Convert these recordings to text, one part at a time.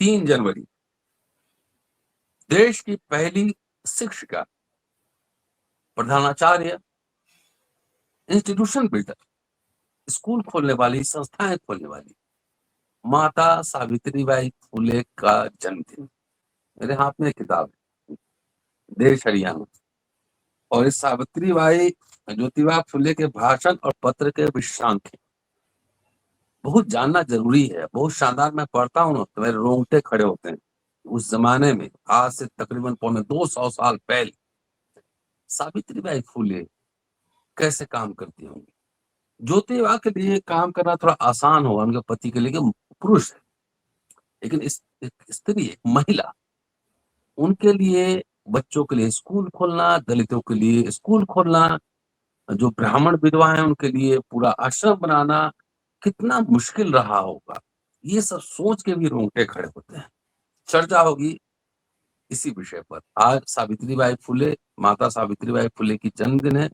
3 जनवरी देश की पहली शिक्षिका, प्रधानाचार्य, इंस्टीट्यूशन बिल्डर, स्कूल खोलने वाली, संस्थाएं खोलने वाली माता सावित्रीबाई फुले का जन्मदिन। मेरे हाथ में एक किताब है, देश हरियाणा, और इस सावित्रीबाई ज्योतिबा फुले के भाषण और पत्र के विषयांक बहुत जानना जरूरी है, बहुत शानदार। मैं पढ़ता हूँ ना तो मेरे रोंगटे खड़े होते हैं। उस जमाने में, आज से तकरीबन 200 साल पहले, सावित्रीबाई फुले कैसे काम करती होंगी। ज्योतिबा के लिए काम करना थोड़ा आसान होगा उनके पति के लिए, कि पुरुष है, लेकिन इस स्त्री, एक महिला, उनके लिए बच्चों के लिए स्कूल खोलना, दलितों के लिए स्कूल खोलना, जो ब्राह्मण विधवा है उनके लिए पूरा आश्रम बनाना कितना मुश्किल रहा होगा। ये सब सोच के भी रोंगटे खड़े होते हैं। चर्चा होगी इसी विषय पर। आज सावित्रीबाई फुले, माता सावित्रीबाई फुले की जन्मदिन है।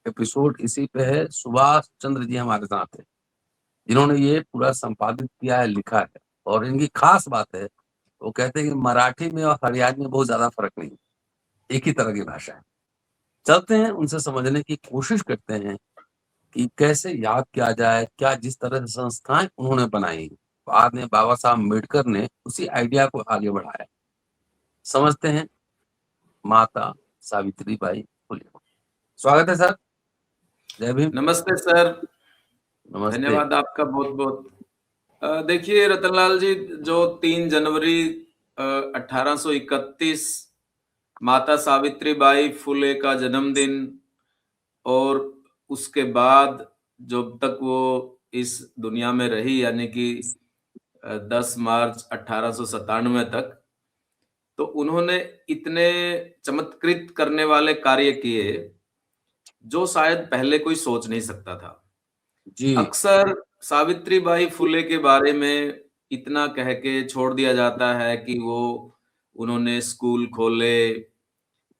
एपिसोड इसी पे है। सुभाष चंद्र जी हमारे साथ है, जिन्होंने ये पूरा संपादित किया है, लिखा है। और इनकी खास बात है, वो कहते हैं कि मराठी में और हरियाणवी में बहुत ज्यादा फर्क नहीं, एक ही तरह की भाषा है। चलते हैं, उनसे समझने की कोशिश करते हैं कि कैसे याद किया जाए, क्या जिस तरह से संस्थाएं उन्होंने बनाई, बाद में बाबा साहब अम्बेडकर ने उसी आइडिया को आगे बढ़ाया। समझते हैं माता सावित्रीबाई फुले। स्वागत है सर। जय भीम। नमस्ते सर। नमस्ते। धन्यवाद आपका बहुत बहुत। देखिए रतनलाल जी, जो 3 जनवरी 1831 माता सावित्रीबाई फुले का जन्मदिन, और उसके बाद जब तक वो इस दुनिया में रही, यानी कि 10 मार्च 1897 तक, तो उन्होंने इतने चमत्कृत करने वाले कार्य किए जो शायद पहले कोई सोच नहीं सकता था। जी। अक्सर सावित्रीबाई फुले के बारे में इतना कह के छोड़ दिया जाता है कि वो उन्होंने स्कूल खोले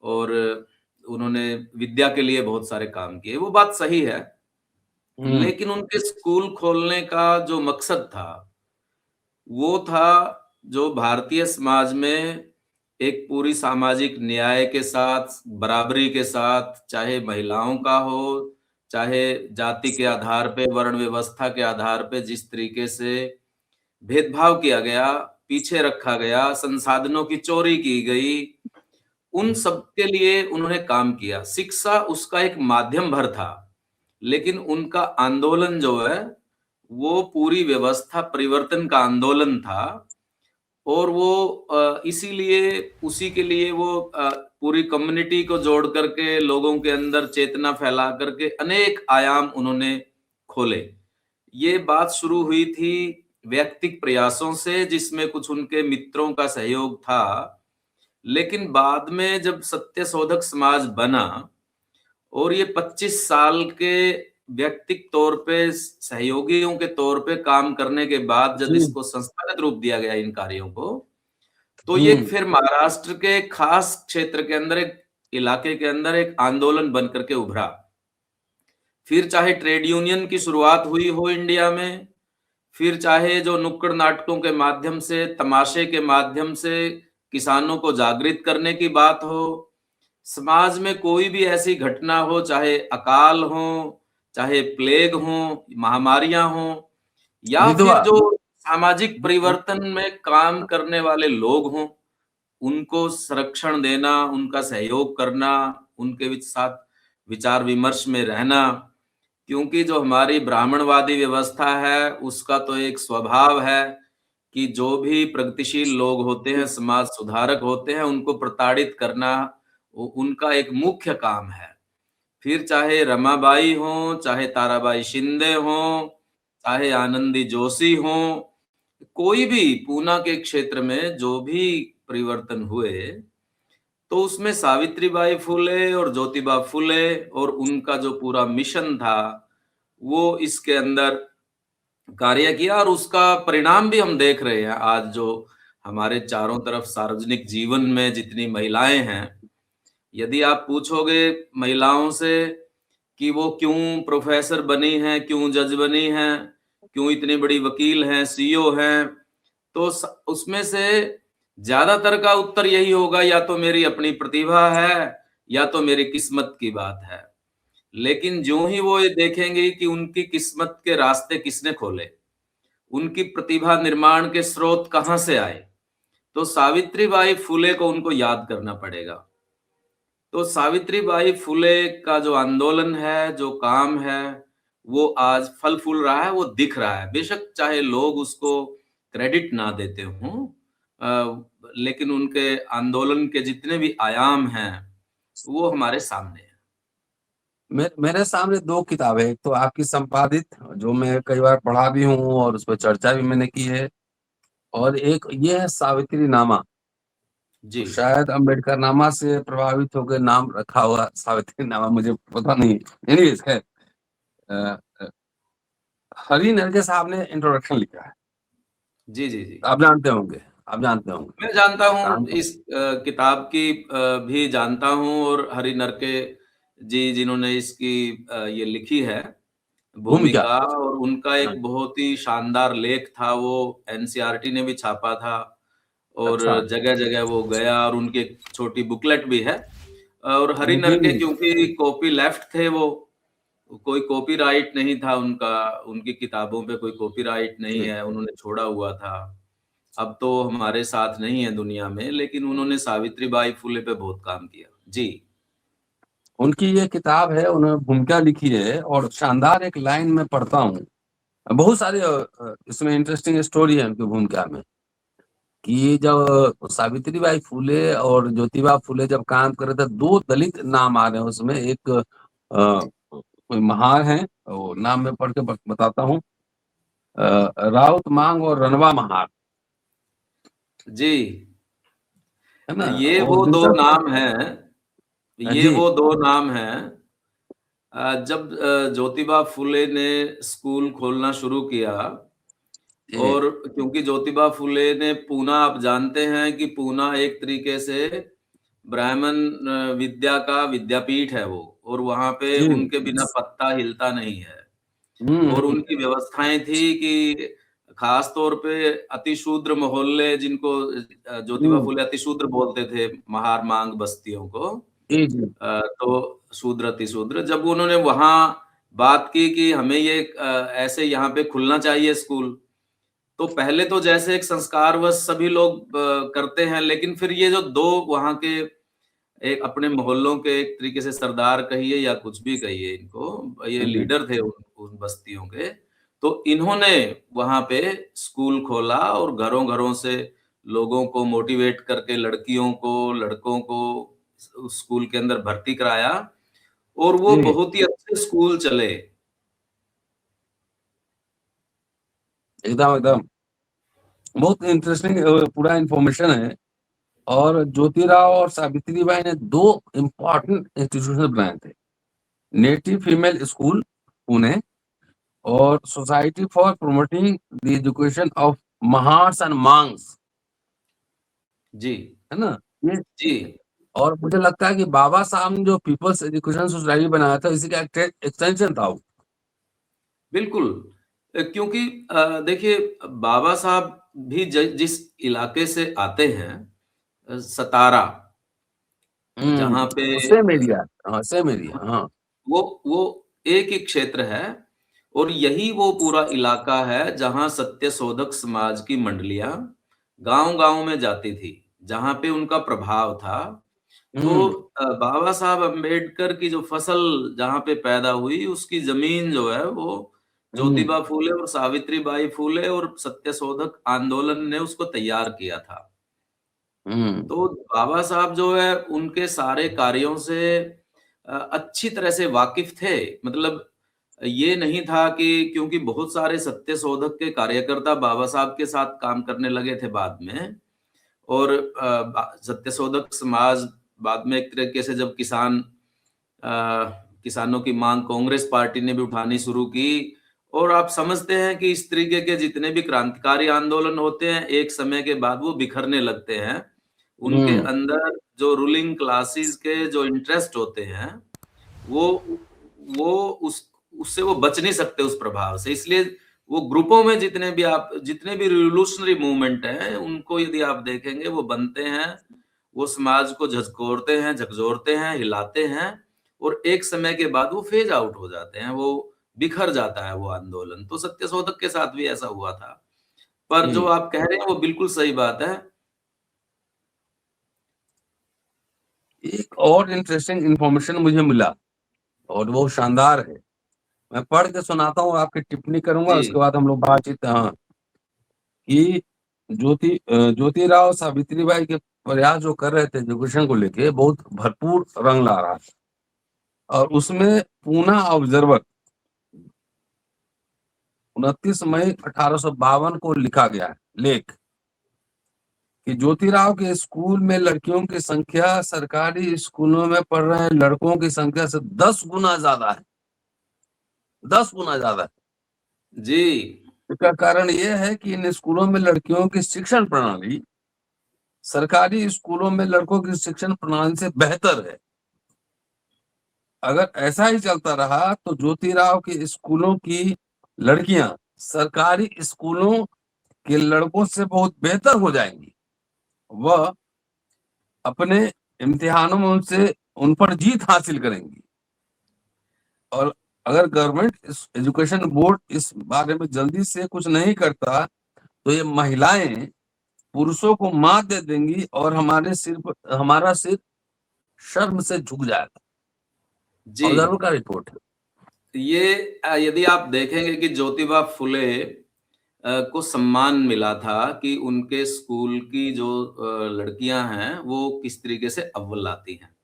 और उन्होंने विद्या के लिए बहुत सारे काम किए। वो बात सही है, लेकिन उनके स्कूल खोलने का जो मकसद था, वो था जो भारतीय समाज में एक पूरी सामाजिक न्याय के साथ, बराबरी के साथ, चाहे महिलाओं का हो, चाहे जाति के आधार पे, वर्ण व्यवस्था के आधार पे जिस तरीके से भेदभाव किया गया, पीछे रखा गया, संसाधनों की चोरी की गई, उन सब के लिए उन्होंने काम किया। शिक्षा उसका एक माध्यम भर था, लेकिन उनका आंदोलन जो है वो पूरी व्यवस्था परिवर्तन का आंदोलन था। और वो इसीलिए, उसी के लिए वो पूरी कम्युनिटी को जोड़ करके, लोगों के अंदर चेतना फैला करके अनेक आयाम उन्होंने खोले। ये बात शुरू हुई थी व्यक्तिगत प्रयासों से, जिसमें कुछ उनके मित्रों का सहयोग था, लेकिन बाद में जब सत्य शोधक समाज बना और ये 25 साल के व्यक्तिगत तौर पे, सहयोगियों के तौर पे काम करने के बाद जब इसको संस्थागत रूप दिया गया इन कार्यों को, तो ये फिर महाराष्ट्र के खास क्षेत्र के अंदर, एक इलाके के अंदर एक आंदोलन बन करके उभरा। फिर चाहे ट्रेड यूनियन की शुरुआत हुई हो इंडिया में, फिर चाहे जो नुक्कड़ नाटकों के माध्यम से, तमाशे के माध्यम से किसानों को जागृत करने की बात हो, समाज में कोई भी ऐसी घटना हो, चाहे अकाल हो, चाहे प्लेग हो, महामारियां हो, या फिर जो सामाजिक परिवर्तन में काम करने वाले लोग हों, उनको संरक्षण देना, उनका सहयोग करना, उनके साथ विचार विमर्श में रहना। क्योंकि जो हमारी ब्राह्मणवादी व्यवस्था है, उसका तो एक स्वभाव है कि जो भी प्रगतिशील लोग होते हैं, समाज सुधारक होते हैं, उनको प्रताड़ित करना उनका एक मुख्य काम है। फिर चाहे रमाबाई हो, चाहे ताराबाई शिंदे हो, चाहे आनंदी जोशी हो, कोई भी पूना के क्षेत्र में जो भी परिवर्तन हुए, तो उसमें सावित्रीबाई फुले और ज्योतिबा फुले और उनका जो पूरा मिशन था, वो इसके अंदर कार्य किया। और उसका परिणाम भी हम देख रहे हैं आज, जो हमारे चारों तरफ सार्वजनिक जीवन में जितनी महिलाएं हैं, यदि आप पूछोगे महिलाओं से कि वो क्यों प्रोफेसर बनी हैं, क्यों जज बनी हैं, क्यों इतनी बड़ी वकील हैं, सीईओ हैं, तो उसमें से ज्यादातर का उत्तर यही होगा, या तो मेरी अपनी प्रतिभा है या तो मेरी किस्मत की बात है। लेकिन जो ही वो ये देखेंगे कि उनकी किस्मत के रास्ते किसने खोले, उनकी प्रतिभा निर्माण के स्रोत कहाँ से आए, तो सावित्रीबाई फुले को उनको याद करना पड़ेगा। तो सावित्रीबाई फुले का जो आंदोलन है, जो काम है, वो आज फल फूल रहा है, वो दिख रहा है। बेशक चाहे लोग उसको क्रेडिट ना देते हों, लेकिन उनके आंदोलन के जितने भी आयाम हैं, वो हमारे सामने हैं। मेरे सामने दो किताबें, एक तो आपकी संपादित जो मैं कई बार पढ़ा भी हूँ और उस पर चर्चा भी मैंने की है, और एक ये है सावित्री नामा। जी। तो शायद अम्बेडकर नामा से प्रभावित होकर नाम रखा हुआ सावित्री नामा, मुझे पता नहीं। एनीवेज है, हरि नरगे साहब ने इंट्रोडक्शन लिखा है, जी, जी, जी। आप जानते होंगे, आप जानते होंगे। मैं जानता हूँ, काम- इस किताब की भी जानता हूँ, और हरि नरके जी जिन्होंने इसकी ये लिखी है भूमिका। भूमिका, और उनका हाँ, एक बहुत ही शानदार लेख था, वो एनसीईआरटी ने भी छापा था और अच्छा। जगह-जगह वो गया, और उनकी एक छोटी बुकलेट भी है। और हरि नरके जी क्योंकि कॉपी लेफ्ट थे वो, कोई कॉपीराइट नहीं था उनका, उनकी किताबों पे कोई कॉपीराइट नहीं जी। है, उन्होंने छोड़ा हुआ था। अब तो हमारे साथ नहीं है दुनिया में, लेकिन उन्होंने सावित्रीबाई फुले पे बहुत काम किया। जी। उनकी ये किताब है, उन्होंने भूमिका लिखी है, और शानदार एक लाइन में पढ़ता हूँ। बहुत सारे इसमें इंटरेस्टिंग स्टोरी है उनकी भूमिका में, कि जब सावित्रीबाई फुले और ज्योतिबा फुले जब काम कर रहे थे, दो दलित नाम आ रहे हैं उसमें। एक कोई महार है, वो नाम मैं पढ़ के बताता हूँ, राउत मांग और रनवा महार, जी। है ना। ये और वो 2 दिलचस्प नाम हैं, ये जी वो 2 नाम हैं। जब ज्योतिबा फुले ने स्कूल खोलना शुरू किया, जी। और क्योंकि ज्योतिबा फुले ने पूना, आप जानते हैं कि पूना एक तरीके से ब्राह्मण विद्या का विद्यापीठ है वो, और वहाँ पे जी। उनके बिना पत्ता हिलता नहीं है। और हम्म। उनकी व्यवस्थाएं थी कि खास तौर पे अतिशूद्र मोहल्ले, जिनको ज्योतिबा हम्म, फुले अतिशूद्र बोलते थे, महार मांग बस्तियों को, जी जी। तो शूद्र अतिशूद्र, जब उन्होंने वहां बात की कि हमें ये ऐसे यहाँ पे खुलना चाहिए स्कूल, तो पहले तो जैसे एक संस्कारवश सभी लोग करते हैं, लेकिन फिर ये जो 2 वहां के एक अपने मोहल्लों के एक तरीके से सरदार कहिए या कुछ भी कहिए इनको, ये जी लीडर थे उन बस्तियों के, तो इन्होंने वहां पे स्कूल खोला और घरों-घरों से लोगों को मोटिवेट करके लड़कियों को, लड़कों को उस स्कूल के अंदर भर्ती कराया, और वो जी, बहुत ही अच्छे स्कूल चले। एकदम एकदम बहुत इंटरेस्टिंग पूरा इंफॉर्मेशन है। और ज्योतिराव और सावित्रीबाई ने दो इम्पोर्टेंट इंस्टीट्यूशन बनाए थे, नेटिव फीमेल स्कूल पुणे, और society for promoting the education of Mahars and Mangs, जी, है ना ये। जी। और मुझे लगता है कि बाबा साहब ने जो पीपल्स एजुकेशन सोसाइटी बनाया था, इसी का एक्सटेंशन था वो। बिल्कुल। क्योंकि देखिए, बाबा साहब भी जिस इलाके से आते हैं, सतारा, जहाँ पे सेम एरिया, हाँ सेम एरिया, हाँ। वो एक ही क्षेत्र है, और यही वो पूरा इलाका है जहाँ सत्यशोधक समाज की मंडलियां गांव-गांव में जाती थी, जहाँ पे उनका प्रभाव था। तो हम्म। बाबा साहब अम्बेडकर की जो फसल जहाँ पे पैदा हुई, उसकी जमीन जो है वो हम्म। ज्योतिबा फूले और सावित्रीबाई फूले और सत्यशोधक आंदोलन ने उसको तैयार किया था। हम्म। तो बाबा साहब जो है उनके सारे कार्यों से अच्छी तरह से वाकिफ थे। मतलब ये नहीं था कि, क्योंकि बहुत सारे सत्यशोधक के कार्यकर्ता बाबा साहब के साथ काम करने लगे थे बाद में, और सत्यशोधक समाज बाद में एक तरीके से जब किसानों की मांग कांग्रेस पार्टी ने भी उठानी शुरू की, और आप समझते हैं कि इस तरीके के जितने भी क्रांतिकारी आंदोलन होते हैं, एक समय के बाद वो बिखरने लगते हैं। उनके हम्म। अंदर जो रूलिंग क्लासेस के जो इंटरेस्ट होते हैं, वो वो उस उससे वो बच नहीं सकते उस प्रभाव से। इसलिए वो ग्रुपों में जितने भी रिवोल्यूशनरी मूवमेंट हैं, उनको यदि आप देखेंगे, वो बनते हैं, वो समाज को झकझोरते हैं, झकझोरते हैं, हिलाते हैं, और एक समय के बाद वो फेज आउट हो जाते हैं, वो बिखर जाता है वो आंदोलन। तो सत्यशोधक के साथ भी ऐसा हुआ था। पर जो जी, आप कह रहे हैं वो बिल्कुल सही बात है। एक और इंटरेस्टिंग इंफॉर्मेशन मुझे मिला और वो शानदार है। मैं पढ़ के सुनाता हूँ, आपकी टिप्पणी करूंगा, जी, उसके बाद हम लोग बातचीत। हाँ, कि ज्योतिराव सावित्रीबाई के प्रयास जो कर रहे थे एजुकेशन को लेके, बहुत भरपूर रंग ला रहा था। और उसमें पूना ऑब्जर्वर 29 मई 1852 को लिखा गया है लेख कि ज्योतिराव के स्कूल में लड़कियों की संख्या सरकारी स्कूलों में पढ़ रहे लड़कों की संख्या से 10 गुना ज्यादा है। 10 गुना ज्यादा है। जी, इसका कारण यह है कि इन स्कूलों में लड़कियों की शिक्षण प्रणाली सरकारी स्कूलों में लड़कों की शिक्षण प्रणाली से बेहतर है। अगर ऐसा ही चलता रहा तो ज्योतिराव के स्कूलों की लड़कियां सरकारी स्कूलों के लड़कों से बहुत बेहतर हो जाएंगी। वह अपने इम्तिहानों में उन पर जीत हासिल करेंगी। और अगर गवर्नमेंट एजुकेशन बोर्ड इस बारे में जल्दी से कुछ नहीं करता तो ये महिलाएं पुरुषों को मात दे देंगी और हमारा सिर शर्म से झुक जाएगा। जी। ऑब्जर्वर का रिपोर्ट है। ये यदि आप देखेंगे कि ज्योतिबा फुले को सम्मान मिला था कि उनके स्कूल की जो लड़कियां हैं, वो किस तरीके से अव्वल आती हैं।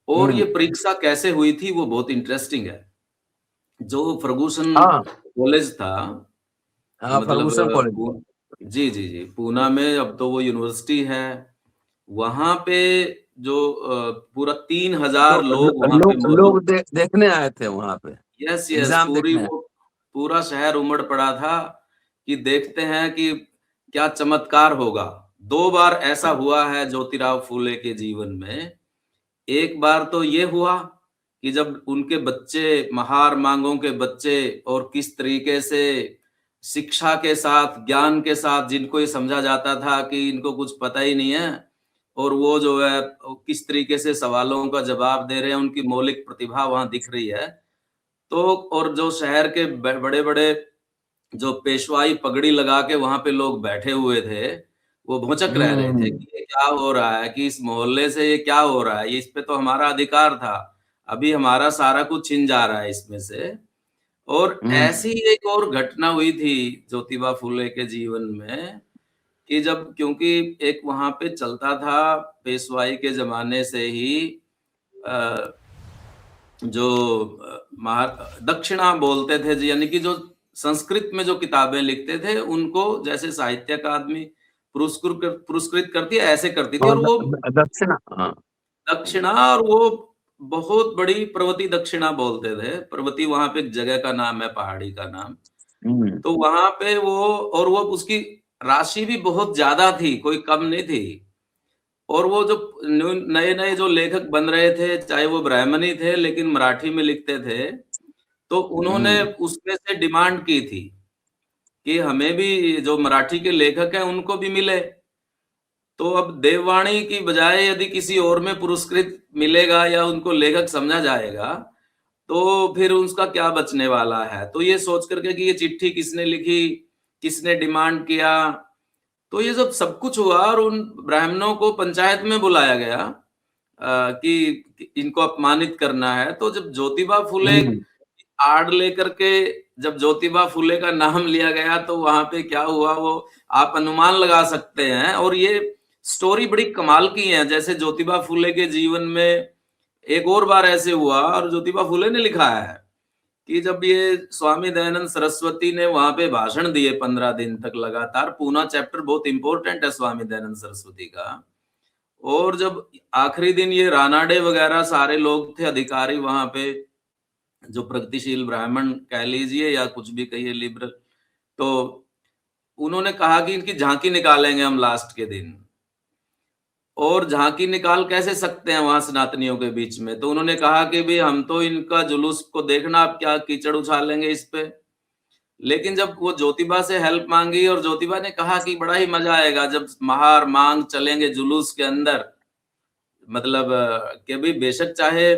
और ये परीक्षा कैसे हुई थी, वो बहुत इंटरेस्टिंग है। जो फर्गुसन हाँ, कॉलेज था, हाँ, मतलब फर्गुसन कॉलेज। जी, जी, जी, पूना में अब तो वो यूनिवर्सिटी है। वहाँ पे जो पूरा 3000 लोग वहाँ पे मौजूद। देखने आए थे वहां पे, यस, यस, एग्जाम देखने। पूरा शहर उमड़ पड़ा था कि देखते हैं कि क्या चमत्कार होगा। 2 बार ऐसा हुआ है ज्योतिराव फूले के जीवन में। एक बार तो ये हुआ कि जब उनके बच्चे, महार मांगों के बच्चे, और किस तरीके से शिक्षा के साथ, ज्ञान के साथ, जिनको ये समझा जाता था कि इनको कुछ पता ही नहीं है, और वो जो है किस तरीके से सवालों का जवाब दे रहे हैं, उनकी मौलिक प्रतिभा वहाँ दिख रही है। तो और जो शहर के बड़े-बड़े जो पेशवाई पगड़ी लगा के वहाँ पे लोग बैठे हुए थे, वो भौंचक रह रहे थे हम्म। कि ये क्या हो रहा है, कि इस मोहल्ले से ये क्या हो रहा है? ये इस पे तो हमारा अधिकार था। अभी हमारा सारा कुछ छिन जा रहा है इसमें से। और हम्म। ऐसी एक और घटना हुई थी ज्योतिबा फुले के जीवन में कि जब, क्योंकि एक वहाँ पे चलता था पेशवाई के ज़माने से ही अ, जो महा दक्षिणा बोलते थे जी, यानी कि जो संस्कृत में जो किताबें लिखते थे, उनको जैसे साहित्य अकादमी पुरस्कृत करती है, ऐसे करती थी। और और वो दक्षिणा। हाँ। दक्षिणा, और वो बहुत बड़ी प्रवती दक्षिणा बोलते थे। प्रवती वहाँ पे एक जगह का नाम है, पहाड़ी का नाम। हम्म। तो वहाँ पे वो, और वो उसकी राशि भी बहुत ज़्यादा थी, कोई कम नहीं थी। और वो जो नए-नए जो लेखक बन रहे थे, चाहे वो ब्राह्मण ही थे लेकिन मराठी में लिखते थे, तो उन्होंने हम्म। उसमें से डिमांड की थी कि हमें भी जो मराठी के लेखक हैं उनको भी मिले। तो अब देववाणी की बजाय यदि किसी और में पुरस्कृत मिलेगा या उनको लेखक समझा जाएगा, तो फिर उसका क्या बचने वाला है? तो ये सोच कर के कि ये चिट्ठी किसने लिखी, किसने डिमांड किया, तो ये जब सब कुछ हुआ और उन ब्राह्मणों को पंचायत में बुलाया गया कि इनको अपमानित करना है, तो जब ज्योतिबा फुले हम्म। आड़ लेकर के जब ज्योतिबा फुले का नाम लिया गया, तो वहाँ पे क्या हुआ वो आप अनुमान लगा सकते हैं। और ये स्टोरी बड़ी कमाल की है। जैसे ज्योतिबा फुले के जीवन में एक और बार ऐसे हुआ, और ज्योतिबा फुले ने लिखा है कि जब ये स्वामी दयानंद सरस्वती ने वहाँ पे भाषण दिए 15 दिन तक लगातार। पूना चैप्टर बहुत इंपॉर्टेंट है स्वामी दयानंद सरस्वती का। और जब आखिरी दिन ये रानाडे वगैरह सारे लोग थे, अधिकारी वहाँ पे, जो प्रगतिशील ब्राह्मण कह लीजिए या कुछ भी कहिए, लिबरल, तो उन्होंने कहा कि इनकी झांकी निकालेंगे हम लास्ट के दिन। और झांकी निकाल कैसे सकते हैं वहां सनातनियों के बीच में? तो उन्होंने कहा कि भाई हम तो इनका जुलूस को देखना, आप क्या कीचड़ उछालेंगे इस पे। लेकिन जब वो ज्योतिबा से हेल्प मांगी और ज्योतिबा ने कहा कि बड़ा ही मजा आएगा जब महार मांग चलेंगे जुलूस के अंदर, मतलब कि भाई बेशक चाहे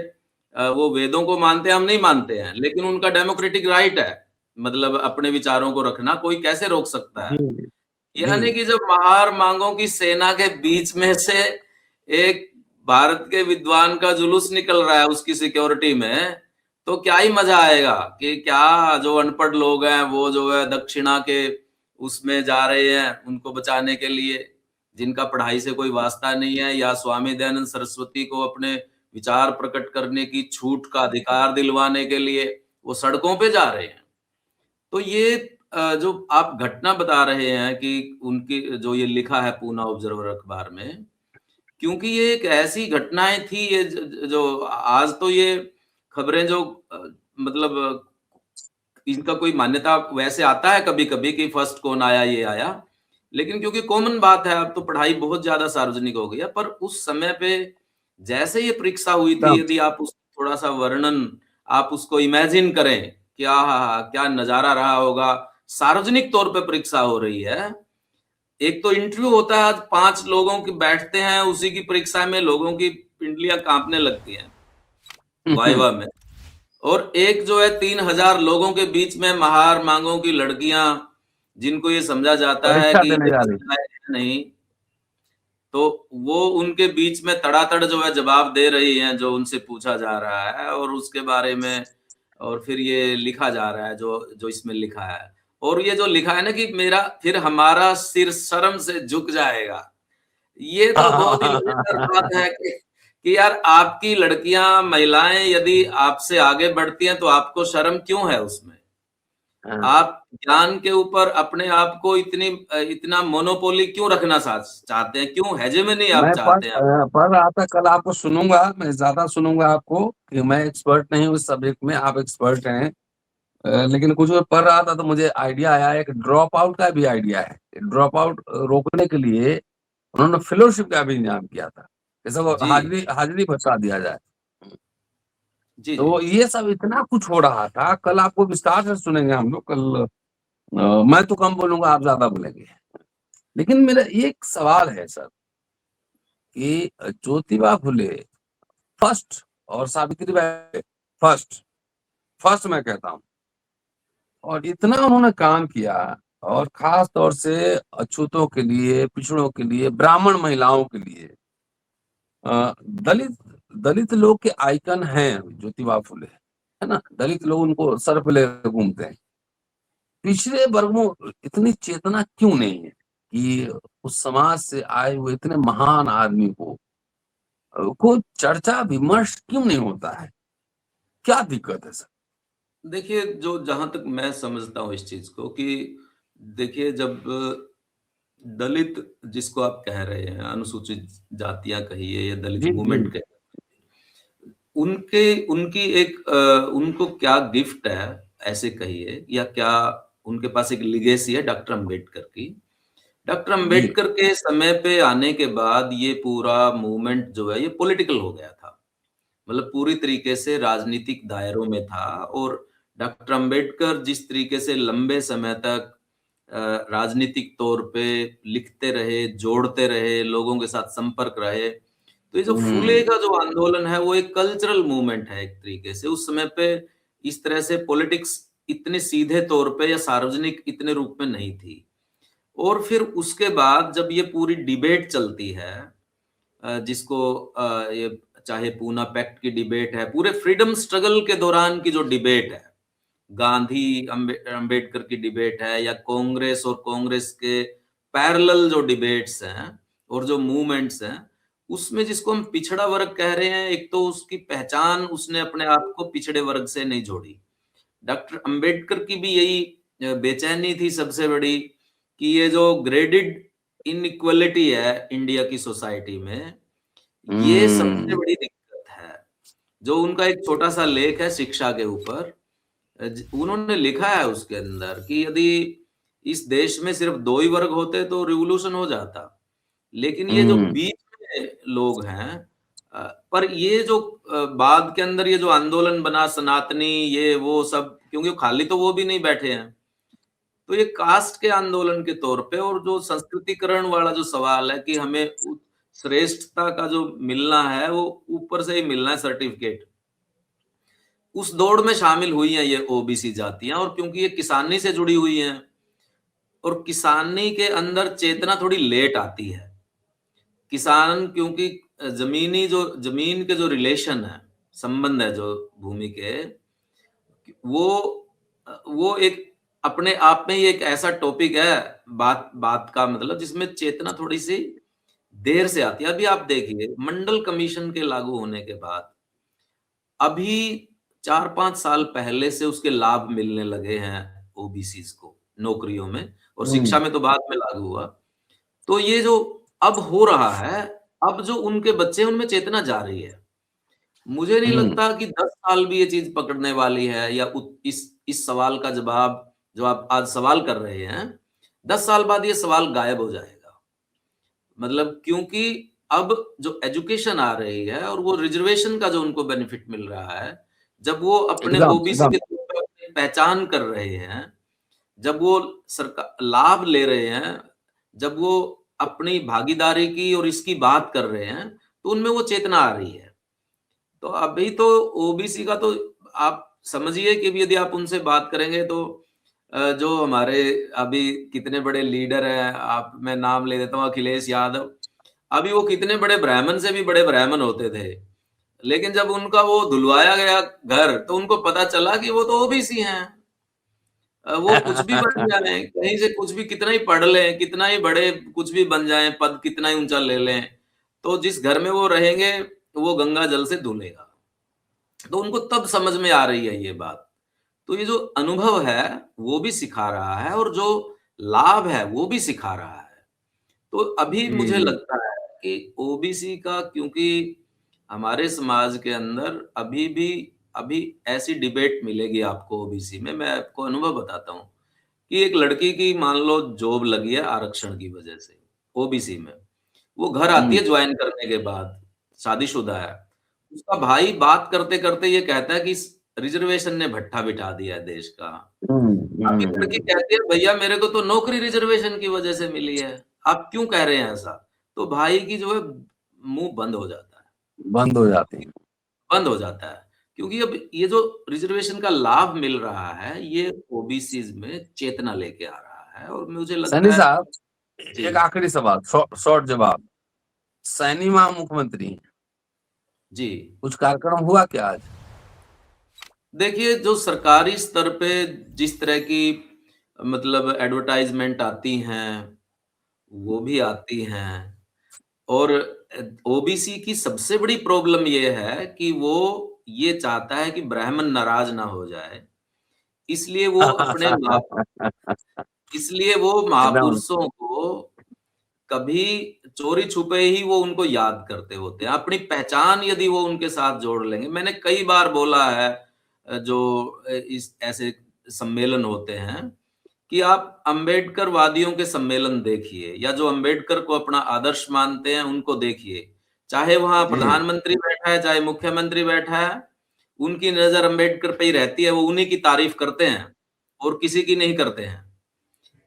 वो वेदों को मानते हैं, हम नहीं मानते हैं, लेकिन उनका डेमोक्रेटिक राइट है, मतलब अपने विचारों को रखना, कोई कैसे रोक सकता है। जी जी। यानी कि जब महार मांगों की सेना के बीच में से एक भारत के विद्वान का जुलूस निकल रहा है उसकी सिक्योरिटी में, तो क्या ही मजा आएगा कि क्या जो अनपढ़ लोग हैं वो जो है दक्षिणा के उसमें जा रहे हैं उनको बचाने के लिए, जिनका पढ़ाई से कोई वास्ता नहीं है, या स्वामी दयानंद सरस्वती को अपने विचार प्रकट करने की छूट का अधिकार दिलवाने के लिए वो सड़कों पे जा रहे हैं। तो ये जो आप घटना बता रहे हैं कि उनकी जो ये लिखा है पूना ऑब्जर्वर अखबार में, क्योंकि ये एक ऐसी घटनाएं थी ये जो आज तो ये खबरें जो मतलब इनका कोई मान्यता वैसे आता है कभी-कभी कि फर्स्ट कौन आया ये आया, लेकिन क्योंकि कॉमन बात है अब तो पढ़ाई बहुत ज्यादा सार्वजनिक हो गई है, पर उस समय पे जैसे ये परीक्षा हुई थी, एकदम। यदि आप उस थोड़ा सा वर्णन आप उसको इमेजिन करें, क्या क्या नजारा रहा होगा। सार्वजनिक तौर पे परीक्षा हो रही है, एक तो इंटरव्यू होता है, आज 5 लोगों की बैठते हैं, उसी की परीक्षा में लोगों की पिंडलियां कांपने लगती हैं वाइवा में, और एक जो है 3,000 लोगों के बीच में महार मांगों की लड़कियां, जिनको ये समझा जाता है परीक्षा कि देने ये जा रही। बच्चा है नहीं, तो वो उनके बीच में तड़ातड़ जो है जवाब दे रही हैं जो उनसे पूछा जा रहा है, और उसके बारे में और फिर ये लिखा जा रहा है जो जो इसमें लिखा है। और ये जो लिखा है ना कि मेरा फिर हमारा सिर शर्म से झुक जाएगा, ये तो बहुत ही मजेदार बात है कि यार आपकी लड़कियां महिलाएं यदि आपसे आगे बढ़ती हैं तो आपको शर्म क्यों है उसमें? हाँ, आप ज्ञान के ऊपर अपने आप को इतना मोनोपोली क्यों रखना चाहते हैं? क्यों हेजेमनी आप मैं चाहते हैं? पढ़ रहा था, कल आपको सुनूंगा, मैं ज्यादा सुनूंगा आपको, कि मैं एक्सपर्ट नहीं हूँ इस सब्जेक्ट में, आप एक्सपर्ट हैं। लेकिन कुछ मैं पढ़ रहा था तो मुझे आइडिया आया, एक ड्रॉप आउट का भी आइडिया है। ड्रॉप आउट रोकने के लिए उन्होंने फेलोशिप का भी इंतजाम किया था, जैसे वो जी, हाजिरी हाजिरी बता दिया जाए। जी, जी। तो ये सब इतना कुछ हो रहा था, कल आपको विस्तार से सुनेंगे हम लोग कल। मैं तो कम बोलूंगा, आप ज्यादा बोलेंगे। लेकिन मेरा एक सवाल है सर, कि ज्योतिबा फुले फर्स्ट और सावित्री बाई फर्स्ट, फर्स्ट मैं कहता हूँ, और इतना उन्होंने काम किया, और खास तौर से अछूतों के लिए, पिछड़ों के लिए, ब्राह्मण महिलाओं के लिए, दलित दलित लोग के आइकन हैं ज्योतिबा फुले, है ना। दलित लोग उनको सर पे ले घूमते हैं। पिछड़े वर्गों इतनी चेतना क्यों नहीं है कि उस समाज से आए हुए इतने महान आदमी को चर्चा विमर्श क्यों नहीं होता है? क्या दिक्कत है सर? देखिए, जो जहाँ तक मैं समझता हूँ इस चीज़ को कि देखिए जब दलित जिसको आप कह रहे हैं, अनुसूचित जातियाँ कहिए या दलित जी जी। मूवमेंट कहिए, उनके उनकी एक उनको क्या गिफ्ट है ऐसे कहिए, या क्या उनके पास एक लिगेसी है डॉक्टर अम्बेडकर की। डॉक्टर जी। अम्बेडकर के समय पे आने के बाद ये पूरा मूवमेंट जो है ये पॉलिटिकल हो गया था। मतलब पूरी तरीके से राजनीतिक दायरों में था, और डॉक्टर अम्बेडकर जिस तरीके से लंबे समय तक राजनीतिक तौर पे लिखते रहे, जोड़ते रहे, लोगों के साथ संपर्क रहे। तो ये जो फूले हम्म। का जो आंदोलन है वो एक कल्चरल मूवमेंट है एक तरीके से। उस समय पे इस तरह से पॉलिटिक्स इतने सीधे तौर पे या सार्वजनिक इतने रूप में नहीं थी। और फिर उसके बाद जब ये पूरी डिबेट चलती है, जिसको ये चाहे पूना पैक्ट की डिबेट है, पूरे फ्रीडम स्ट्रगल के दौरान की जो डिबेट है, गांधी अंबेडकर की डिबेट है, या कांग्रेस और कांग्रेस के पैरेलल जो डिबेट्स हैं और जो मूवमेंट्स हैं, उसमें जिसको हम पिछड़ा वर्ग कह रहे हैं, एक तो उसकी पहचान उसने अपने आप को पिछड़े वर्ग से नहीं जोड़ी। डॉक्टर अंबेडकर की भी यही बेचैनी थी सबसे बड़ी, कि ये जो ग्रेडेड इनइक्वालिटी है इंडिया की सोसाइटी में, ये सबसे हम्म। बड़ी दिक्कत है। जो उनका एक छोटा सा लेख है शिक्षा के ऊपर, उन्होंने लिखा है उसके अंदर कि यदि इस देश में सिर्फ 2 ही वर्ग होते तो रिवॉल्यूशन हो जाता। लेकिन ये जो हम्म। बीच में लोग हैं, अ, पर ये जो बाद के अंदर ये जो आंदोलन बना सनातनी ये वो सब, क्योंकि खाली तो वो भी नहीं बैठे हैं। तो ये कास्ट के आंदोलन के तौर पे, और जो संस्कृतिकरण वाला जो सवाल है कि हमें श्रेष्ठता का जो मिलना है वो ऊपर से ही मिलना है सर्टिफिकेट, उस दौड़ में शामिल हुई हैं ये ओबीसी जातियां। और क्योंकि ये किसानी से जुड़ी हुई हैं और किसानी के अंदर चेतना थोड़ी लेट आती है, किसान क्योंकि जमीन के जो रिलेशन है, संबंध है जो भूमि के, वो एक अपने आप में ही एक ऐसा टॉपिक है, बात बात का मतलब, जिसमें चेतना थोड़ी सी देर से आती है। अभी आप देखिए मंडल कमीशन के लागू होने के बाद अभी 4-5 साल पहले से उसके लाभ मिलने लगे हैं ओबीसीज को नौकरियों में, और शिक्षा में तो बाद में लागू हुआ। तो ये जो अब हो रहा है, अब जो उनके बच्चे हैं उनमें चेतना जा रही है। मुझे नहीं लगता कि 10 साल भी ये चीज पकड़ने वाली है, या इस सवाल का जवाब जो आप आज सवाल कर रहे हैं, 10 साल बाद ये सवाल गायब हो जाएगा। मतलब क्योंकि अब जो एजुकेशन आ रही है और वो रिजर्वेशन का जो उनको बेनिफिट मिल रहा है, जब वो अपने एकदम ओबीसी एकदम के तौर पे अपनी पहचान कर रहे हैं, जब वो सरकार लाभ ले रहे हैं, जब वो अपनी भागीदारी की और इसकी बात कर रहे हैं, तो उनमें वो चेतना आ रही है। तो अभी तो ओबीसी का तो आप समझिए कि यदि आप उनसे बात करेंगे तो जो हमारे अभी कितने बड़े लीडर हैं, आप मैं नाम ले देता हूँ अखिलेश यादव, अभी वो कितने बड़े ब्राह्मण से भी बड़े ब्राह्मण होते थे, लेकिन जब उनका वो धुलवाया गया घर तो उनको पता चला कि वो तो ओबीसी हैं। वो कुछ भी बन जाए, कहीं से कुछ भी, कितना ही पढ़ लें, कितना ही बड़े कुछ भी बन जाएं, पद कितना ही ऊंचा ले लें, तो जिस घर में वो रहेंगे वो गंगा जल से धुलेगा। तो उनको तब समझ में आ रही है ये बात। तो ये जो अनुभव है वो भी सिखा रहा है, और जो लाभ है वो भी सिखा रहा है। तो अभी जी मुझे जी लगता है कि ओबीसी का, क्योंकि हमारे समाज के अंदर अभी ऐसी डिबेट मिलेगी आपको ओबीसी में, मैं आपको अनुभव बताता हूँ कि एक लड़की की मान लो जॉब लगी है आरक्षण की वजह से ओबीसी में, वो घर आती है हम्म ज्वाइन करने के बाद, शादीशुदा है, उसका भाई बात करते करते ये कहता है कि इस रिजर्वेशन ने भट्ठा बिठा दिया है देश का। अभी लड़की हम्म। कहती है भैया मेरे को तो नौकरी रिजर्वेशन की वजह से मिली है, आप क्यों कह रहे हैं ऐसा? तो भाई की जो है मुंह बंद हो जाता है, बंद हो जाती है। बंद हो जाता है, क्योंकि अब ये जो रिजर्वेशन का लाभ मिल रहा है ये ओबीसीज में चेतना लेके आ रहा है, और मुझे सैनी लगता है। साहब, जी एक आखिरी सवाल, शॉर्ट जवाब। सैनी मां मुख्यमंत्री हैं। जी, कुछ कार्यक्रम हुआ क्या आज? देखिए जो सरकारी स्तर पे जिस तरह की मतलब एडवर्टाइजमेंट आती हैं वो भी आती हैं, और ओबीसी की सबसे बड़ी प्रॉब्लम ये है कि वो ये चाहता है कि ब्राह्मण नाराज ना हो जाए, इसलिए वो अपने महा इसलिए वो एकदम। महापुरुषों को कभी चोरी छुपे ही वो उनको याद करते होते हैं। अपनी पहचान यदि वो उनके साथ जोड़ लेंगे, मैंने कई बार बोला है जो इस ऐसे सम्मेलन होते हैं कि आप अंबेडकर वादियों के सम्मेलन देखिए, या जो अंबेडकर को अपना आदर्श मानते हैं उनको देखिए। चाहे वहां जी। प्रधानमंत्री बैठा है, चाहे मुख्यमंत्री बैठा है, उनकी नजर अंबेडकर पे ही रहती है, वो उन्हीं की तारीफ करते हैं और किसी की नहीं करते हैं।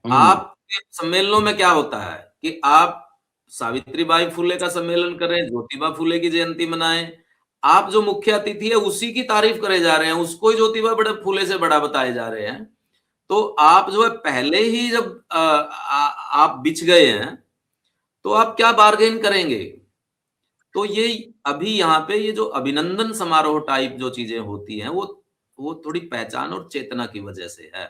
हम्म आपके सम्मेलनों में क्या होता है कि आप सावित्रीबाई फुले का सम्मेलन करें, ज्योतिबा फुले की जयंती मनाएं, आप जो मुख्य अतिथि है उसी की तारीफ करे जा रहे हैं, उसको ही ज्योतिबा बड़े फुले से बड़ा बताए जा रहे हैं। तो आप जो है पहले ही जब आप बिछ गए हैं, तो आप क्या बार्गेन करेंगे? तो ये अभी यहाँ पे ये जो अभिनंदन समारोह टाइप जो चीजें होती हैं वो थोड़ी पहचान और चेतना की वजह से है।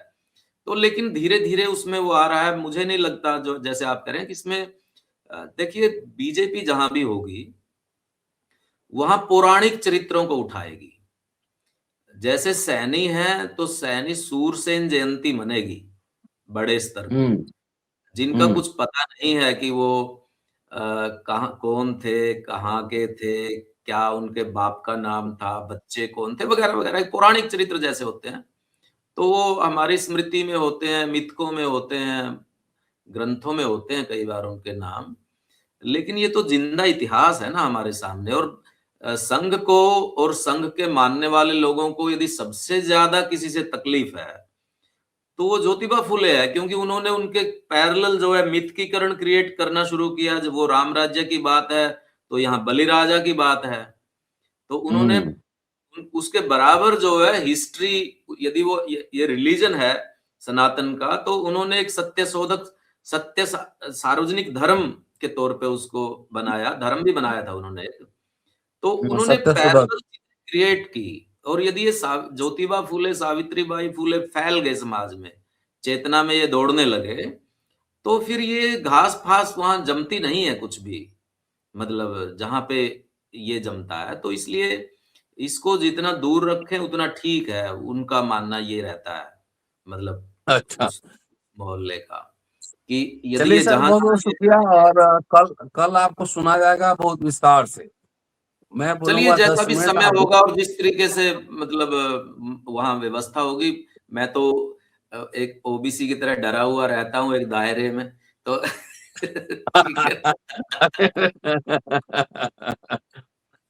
तो लेकिन धीरे-धीरे उसमें वो आ रहा है, मुझे नहीं लगता जो जैसे आप कह रहे हैं कि इसमें देखिए बीजेपी जहाँ भी होगी, वहाँ पौराणिक चरित्रों को उठाएगी। जैसे सैनी है, तो सैनी सूरसेन जयंती मनेगी, बड़े स्तर पे। हम्म जिनका हम्म कुछ पता नहीं है कि वो कहाँ कौन थे, कहाँ के थे, क्या उनके बाप का नाम था, बच्चे कौन थे, वगैरह-वगैरह, पौराणिक चरित्र जैसे होते हैं, तो वो हमारी स्मृति में होते हैं, मिथकों में होते हैं, ग्रंथों में होते हैं कई बार उनके नाम। लेकिन ये तो जिंदा इतिहास है ना हमारे सामने, और संघ को और संघ के मानने वाले लोगों को यदि सबसे ज्यादा किसी से तकलीफ है, तो वो ज्योतिबा फुले है, क्योंकि उन्होंने उनके पैरेलल जो है मिथकीकरण क्रिएट करना शुरू किया। जब वो राम राज्य की बात है तो यहाँ बलिराजा की बात है, तो उन्होंने उसके बराबर जो है हिस्ट्री, यदि वो ये रिलीजन है सनातन का, तो उन्होंने एक सत्य शोधक, सार्वजनिक धर्म के तौर पे उसको बनाया, धर्म भी बनाया था उन्होंने एक। तो उन्होंने सत्य सुधर। पैरेलल क्रिएट की। और यदि ये ज्योतिबा फूले, सावित्रीबाई फूले फैल गए समाज में, चेतना में ये दौड़ने लगे, तो फिर ये घास-फास वहाँ जमती नहीं है कुछ भी, मतलब जहाँ पे ये जमता है। तो इसलिए इसको जितना दूर रखें उतना ठीक है, उनका मानना ये रहता है, मतलब अच्छा, उस मोहल्ले का, कि यदि चलिए ये सर, बहुत जहाँ-जहाँ बहुत शुक्रिया। और कल कल आपको सुना जाएगा बहुत विस्तार से। मैं चलिए बोलूंगा जैसा 10 भी मिनट समय आगे। होगा और जिस तरीके से मतलब वहाँ व्यवस्था होगी, मैं तो एक ओबीसी की तरह डरा हुआ रहता हूँ एक दायरे में, तो ठीक है।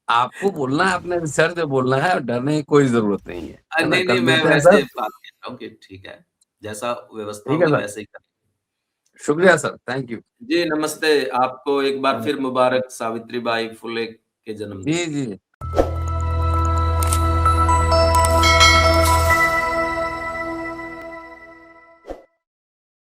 आपको बोलना है, अपने सर से बोलना है, और डरने की कोई जरूरत नहीं है ना? नहीं, नहीं, कर मैं देते हैं वैसे सर। बात कर रहा हूँ कि ठीक है, जैसा व्यवस्था ठीक है होगी सर, वैसे ही करेंगे। शुक्रिया सर, थैंक यू। जी, नमस्ते। आपको एक बार फिर मुबारक सावित्रीबाई फुले के जन्मदिन जी की। जी।